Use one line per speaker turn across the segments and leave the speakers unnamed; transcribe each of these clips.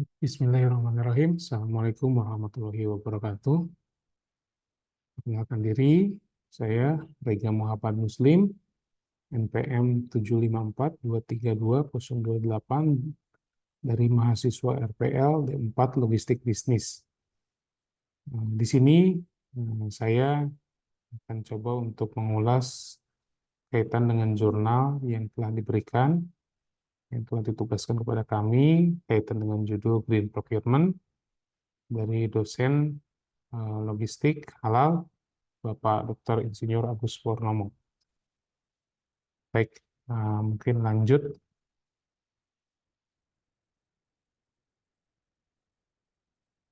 Bismillahirrahmanirrahim. Assalamualaikum warahmatullahi wabarakatuh. Perkenalkan diri, saya Rega Muhammad Muslim, NPM 754232028 dari mahasiswa RPL D4 Logistik Bisnis. Di sini saya akan coba untuk mengulas kaitan dengan jurnal yang telah diberikan, yang telah ditugaskan kepada kami, kaitan dengan judul Green Procurement dari dosen logistik halal Bapak Dr. Insinyur Agus Purnomo. Baik, mungkin lanjut.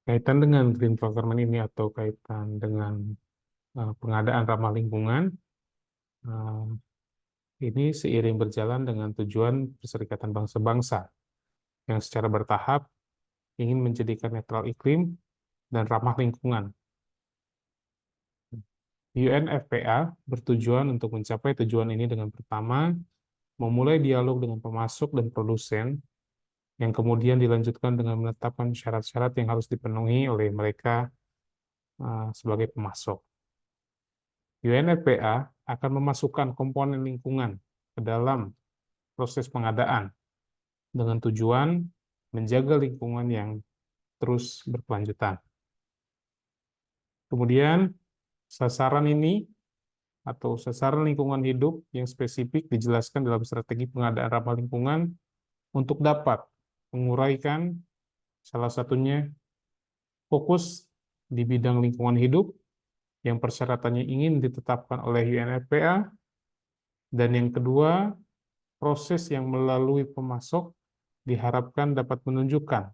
Kaitan dengan green procurement ini atau kaitan dengan pengadaan ramah lingkungan, ini seiring berjalan dengan tujuan Perserikatan Bangsa-Bangsa yang secara bertahap ingin menjadikan netral iklim dan ramah lingkungan. UNFPA bertujuan untuk mencapai tujuan ini dengan pertama, memulai dialog dengan pemasok dan produsen, yang kemudian dilanjutkan dengan menetapkan syarat-syarat yang harus dipenuhi oleh mereka sebagai pemasok. UNFPA akan memasukkan komponen lingkungan ke dalam proses pengadaan dengan tujuan menjaga lingkungan yang terus berkelanjutan. Kemudian, sasaran ini atau sasaran lingkungan hidup yang spesifik dijelaskan dalam strategi pengadaan ramah lingkungan untuk dapat menguraikan salah satunya fokus di bidang lingkungan hidup yang persyaratannya ingin ditetapkan oleh UNFPA, dan yang kedua, proses yang melalui pemasok diharapkan dapat menunjukkan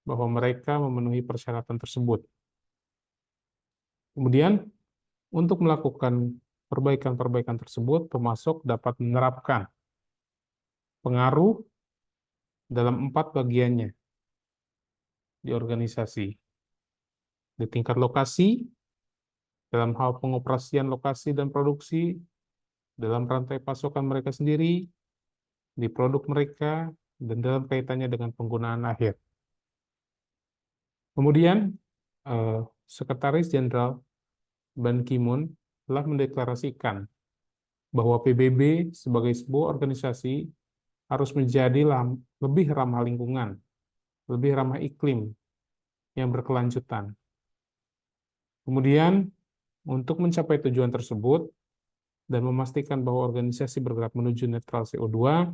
bahwa mereka memenuhi persyaratan tersebut. Kemudian, untuk melakukan perbaikan-perbaikan tersebut, pemasok dapat menerapkan pengaruh dalam 4 bagiannya di organisasi. Di tingkat lokasi, dalam hal pengoperasian lokasi dan produksi, dalam rantai pasokan mereka sendiri, di produk mereka, dan dalam kaitannya dengan penggunaan akhir. Kemudian, Sekretaris Jenderal Ban Ki-moon telah mendeklarasikan bahwa PBB sebagai sebuah organisasi harus menjadi lebih ramah lingkungan, lebih ramah iklim yang berkelanjutan. Kemudian, untuk mencapai tujuan tersebut dan memastikan bahwa organisasi bergerak menuju netral CO2,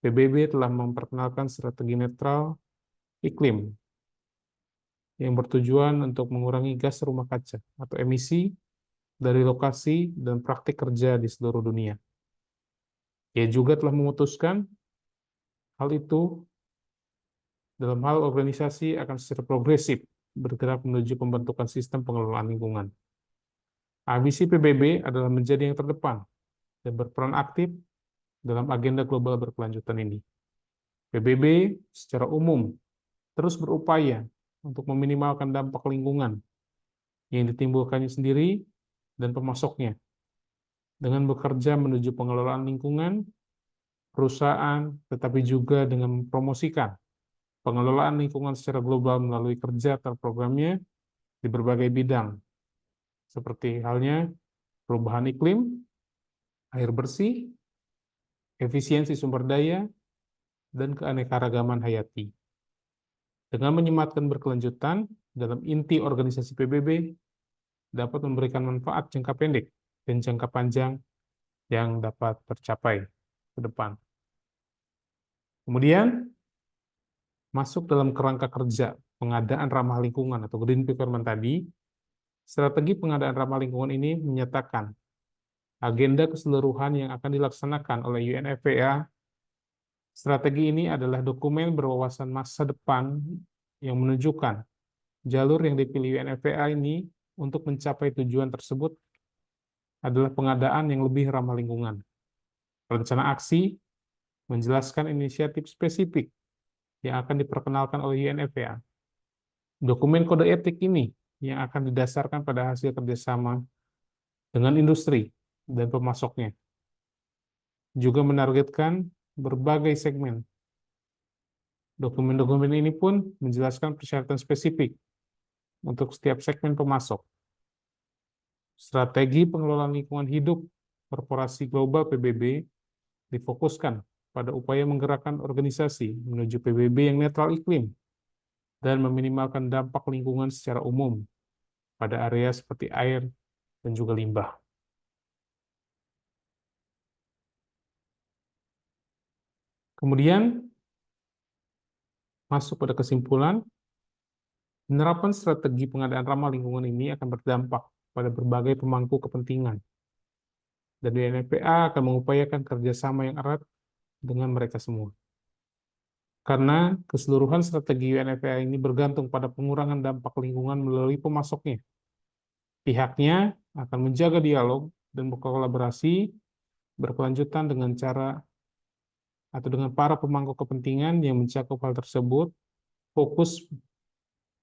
PBB telah memperkenalkan strategi netral iklim yang bertujuan untuk mengurangi gas rumah kaca atau emisi dari lokasi dan praktik kerja di seluruh dunia. Ia juga telah memutuskan hal itu dalam hal organisasi akan secara progresif bergerak menuju pembentukan sistem pengelolaan lingkungan. Ambisi PBB adalah menjadi yang terdepan dan berperan aktif dalam agenda global berkelanjutan ini. PBB secara umum terus berupaya untuk meminimalkan dampak lingkungan yang ditimbulkannya sendiri dan pemasoknya dengan bekerja menuju pengelolaan lingkungan perusahaan, tetapi juga dengan mempromosikan pengelolaan lingkungan secara global melalui kerja terprogramnya di berbagai bidang, seperti halnya perubahan iklim, air bersih, efisiensi sumber daya, dan keanekaragaman hayati. Dengan menyematkan berkelanjutan dalam inti organisasi PBB, dapat memberikan manfaat jangka pendek dan jangka panjang yang dapat tercapai ke depan. Kemudian, masuk dalam kerangka kerja pengadaan ramah lingkungan atau green procurement tadi, strategi pengadaan ramah lingkungan ini menyatakan agenda keseluruhan yang akan dilaksanakan oleh UNFPA. Strategi ini adalah dokumen berwawasan masa depan yang menunjukkan jalur yang dipilih UNFPA ini untuk mencapai tujuan tersebut adalah pengadaan yang lebih ramah lingkungan. Rencana aksi menjelaskan inisiatif spesifik yang akan diperkenalkan oleh UNFPA. Dokumen kode etik ini yang akan didasarkan pada hasil kerjasama dengan industri dan pemasoknya. Juga menargetkan berbagai segmen Dokumen-dokumen ini pun menjelaskan persyaratan spesifik untuk setiap segmen pemasok. Strategi pengelolaan lingkungan hidup Korporasi Global PBB difokuskan pada upaya menggerakkan organisasi menuju PBB yang netral iklim dan meminimalkan dampak lingkungan secara umum pada area seperti air dan juga limbah. Kemudian, masuk pada kesimpulan, penerapan strategi pengadaan ramah lingkungan ini akan berdampak pada berbagai pemangku kepentingan, dan UNFPA akan mengupayakan kerjasama yang erat dengan mereka semua. Karena keseluruhan strategi UNFPA ini bergantung pada pengurangan dampak lingkungan melalui pemasoknya. Pihaknya akan menjaga dialog dan berkolaborasi berkelanjutan dengan cara atau dengan para pemangku kepentingan yang mencakup hal tersebut, fokus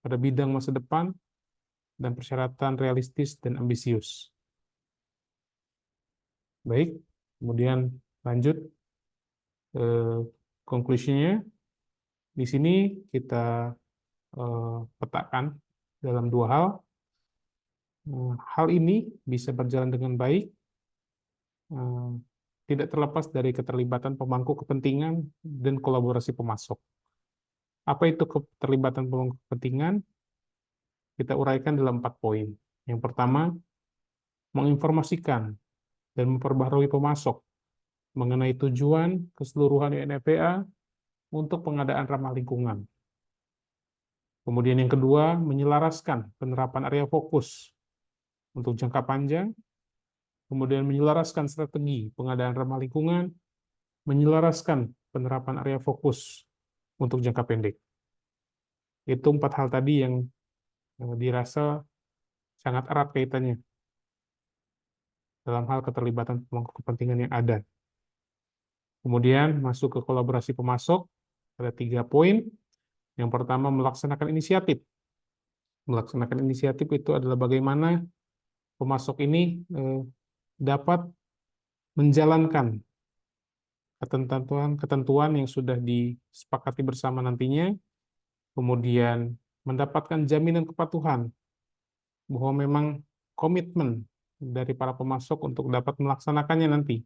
pada bidang masa depan dan persyaratan realistis dan ambisius. Baik, kemudian lanjut konklusinya. Di sini kita petakan dalam dua hal. Hal ini bisa berjalan dengan baik, tidak terlepas dari keterlibatan pemangku kepentingan dan kolaborasi pemasok. Apa itu keterlibatan pemangku kepentingan? Kita uraikan dalam 4 poin. Yang pertama, menginformasikan dan memperbaharui pemasok mengenai tujuan keseluruhan UNFPA untuk pengadaan ramah lingkungan. Kemudian yang kedua, menyelaraskan penerapan area fokus untuk jangka panjang, kemudian menyelaraskan strategi pengadaan ramah lingkungan, menyelaraskan penerapan area fokus untuk jangka pendek. Itu 4 hal tadi yang dirasa sangat erat kaitannya dalam hal keterlibatan pemangku kepentingan yang ada. Kemudian masuk ke kolaborasi pemasok, ada 3 poin. Yang pertama, melaksanakan inisiatif. Melaksanakan inisiatif itu adalah bagaimana pemasok ini dapat menjalankan ketentuan yang sudah disepakati bersama nantinya, kemudian mendapatkan jaminan kepatuhan bahwa memang komitmen dari para pemasok untuk dapat melaksanakannya nanti.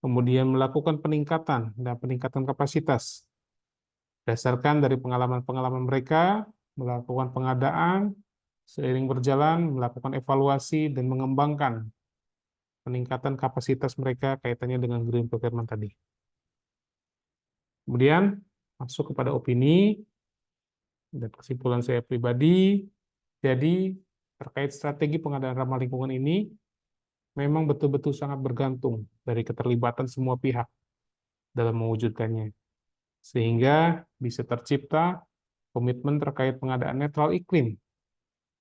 Kemudian melakukan peningkatan dan peningkatan kapasitas. Berdasarkan dari pengalaman-pengalaman mereka, melakukan pengadaan, seiring berjalan, melakukan evaluasi, dan mengembangkan peningkatan kapasitas mereka kaitannya dengan green procurement tadi. Kemudian, masuk kepada opini, dan kesimpulan saya pribadi, jadi terkait strategi pengadaan ramah lingkungan ini, memang betul-betul sangat bergantung dari keterlibatan semua pihak dalam mewujudkannya. Sehingga bisa tercipta komitmen terkait pengadaan netral iklim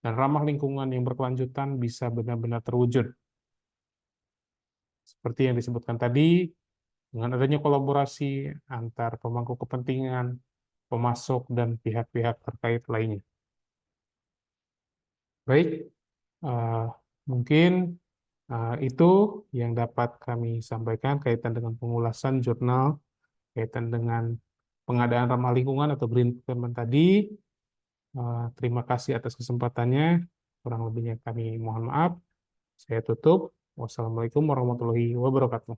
dan ramah lingkungan yang berkelanjutan bisa benar-benar terwujud. Seperti yang disebutkan tadi, dengan adanya kolaborasi antar pemangku kepentingan, pemasok, dan pihak-pihak terkait lainnya. Baik, mungkin itu yang dapat kami sampaikan kaitan dengan pengulasan jurnal, kaitan dengan pengadaan ramah lingkungan atau green procurement tadi. Terima kasih atas kesempatannya. Kurang lebihnya kami mohon maaf. Saya tutup. Wassalamualaikum warahmatullahi wabarakatuh.